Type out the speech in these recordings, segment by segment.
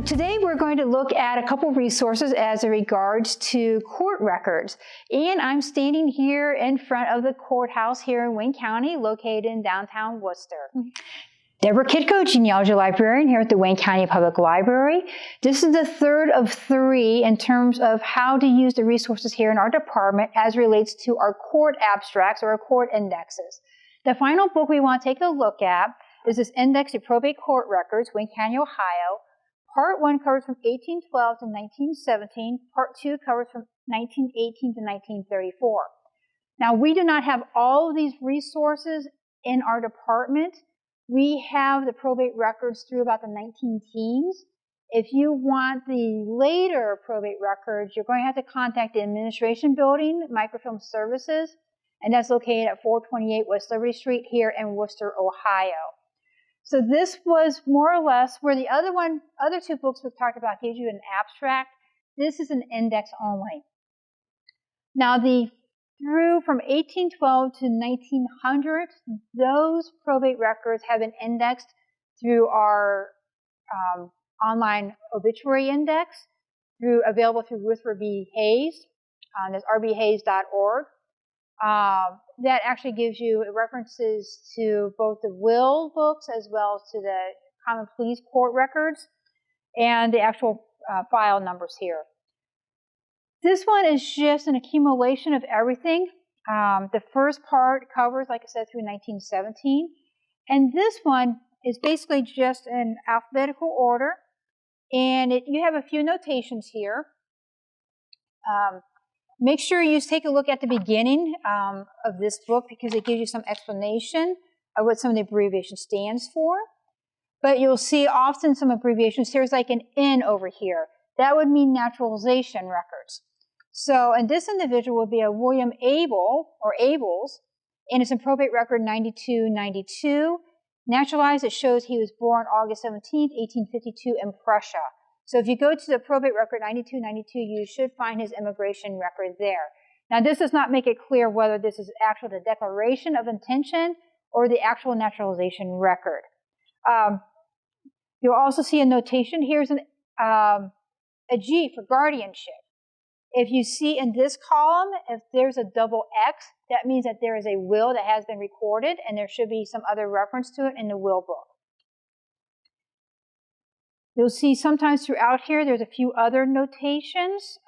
today we're going to look at a couple resources as it regards to court records. And I'm standing here in front of the courthouse here in Wayne County, located in downtown Wooster. Deborah Kitko, Genealogy Librarian here at the Wayne County Public Library. This is the third of three in terms of how to use the resources here in our department as relates to our court abstracts or our court indexes. The final book we want to take a look at is this Index of Probate Court Records, Wayne County, Ohio. Part 1 covers from 1812 to 1917. Part 2 covers from 1918 to 1934. Now, we do not have all of these resources in our department. We have the probate records through about the 19-teens. If you want the later probate records, you're going to have to contact the Administration Building, Microfilmed Services, and that's located at 428 West Liberty Street here in Wooster, Ohio. So this was more or less where the other two books we've talked about gives you an abstract. This is an index only. Now through from 1812 to 1900, those probate records have been indexed through our online obituary index, available through Rutherford B. Hayes. That's rbhayes.org. That actually gives you references to both the will books as well as to the common pleas court records and the actual file numbers here. This one is just an accumulation of everything. The first part covers, like I said, through 1917. And this one is basically just in alphabetical order. And you have a few notations here. Make sure you take a look at the beginning of this book because it gives you some explanation of what some of the abbreviation stands for. But you'll see often some abbreviations. There's like an N over here. That would mean naturalization records. So, and this individual would be a William Abel, or Abels, and it's in probate record 9292. Naturalized, it shows he was born August 17, 1852 in Prussia. So if you go to the probate record 9292, you should find his immigration record there. Now, this does not make it clear whether this is actually the declaration of intention or the actual naturalization record. You'll also see a notation. Here's a G for guardianship. If you see in this column, if there's a double X, that means that there is a will that has been recorded, and there should be some other reference to it in the will book. You'll see sometimes throughout here, there's a few other notations.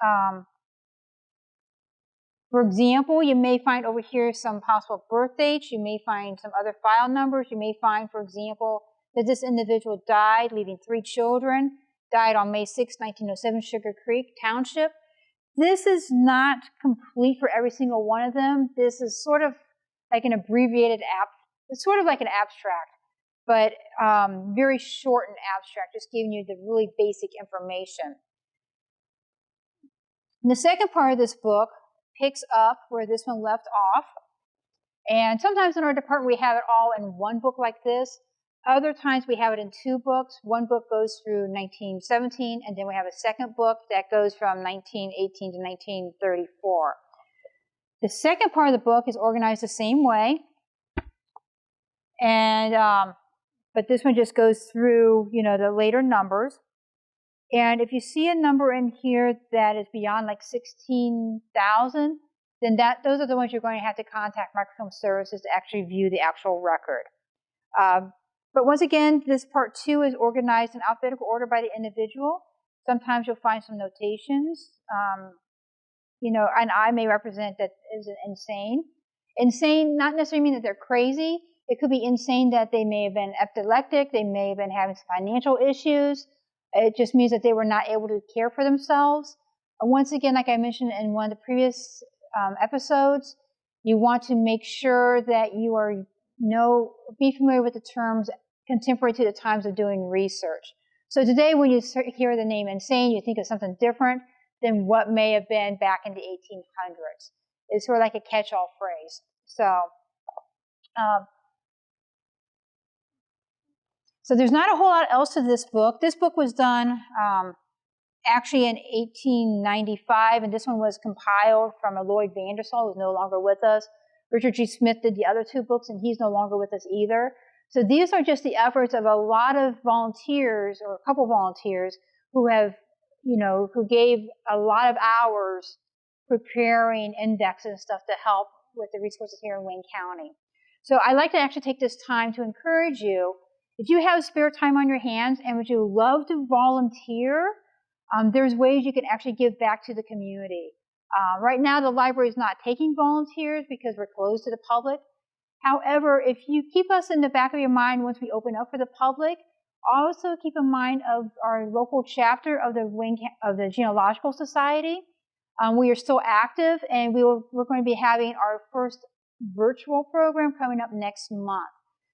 For example, you may find over here some possible birth dates. You may find some other file numbers. You may find, for example, that this individual died, leaving 3 children, died on May 6, 1907, Sugar Creek Township. This is not complete for every single one of them. This is sort of like an abbreviated it's sort of like an abstract, but very shortened abstract, just giving you the really basic information. And the second part of this book picks up where this one left off. And sometimes in our department we have it all in one book like this. Other times we have it in 2 books. One book goes through 1917, and then we have a second book that goes from 1918 to 1934. The second part of the book is organized the same way. And but this one just goes through, the later numbers. And if you see a number in here that is beyond like 16,000, then those are the ones you're going to have to contact Microfilmed Services to actually view the actual record. But once again, this part 2 is organized in alphabetical order by the individual. Sometimes you'll find some notations. And I may represent that as an insane. Insane, not necessarily mean that they're crazy. It could be insane that they may have been epileptic, they may have been having some financial issues. It just means that they were not able to care for themselves. And once again, like I mentioned in one of the previous episodes, you want to make sure that you be familiar with the terms contemporary to the times of doing research. So today when you hear the name insane, you think of something different than what may have been back in the 1800s. It's sort of like a catch-all phrase. So there's not a whole lot else to this book. This book was done actually in 1895, and this one was compiled from a Lloyd Vandersall, who's no longer with us. Richard G. Smith did the other 2 books, and he's no longer with us either. So these are just the efforts of a lot of volunteers, or a couple volunteers, who gave a lot of hours preparing indexes and stuff to help with the resources here in Wayne County. So I'd like to actually take this time to encourage you, if you have spare time on your hands and would you love to volunteer, there's ways you can actually give back to the community. Right now the library is not taking volunteers because we're closed to the public. However, if you keep us in the back of your mind once we open up for the public, also keep in mind of our local chapter of the Genealogical Society. We are still active, and we're going to be having our first virtual program coming up next month.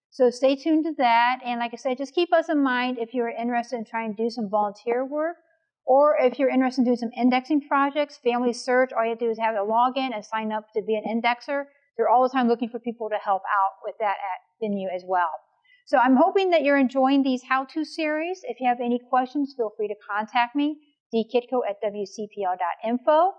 So stay tuned to that, and like I said, just keep us in mind if you're interested in trying to do some volunteer work, or if you're interested in doing some indexing projects. Family Search, all you have to do is have a login and sign up to be an indexer. They're all the time looking for people to help out with that venue as well. So I'm hoping that you're enjoying these how-to series. If you have any questions, feel free to contact me, dkitko@wcpl.info,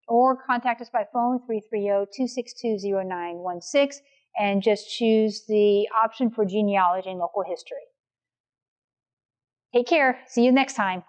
or contact us by phone, 330-262-0916, and just choose the option for genealogy and local history. Take care. See you next time.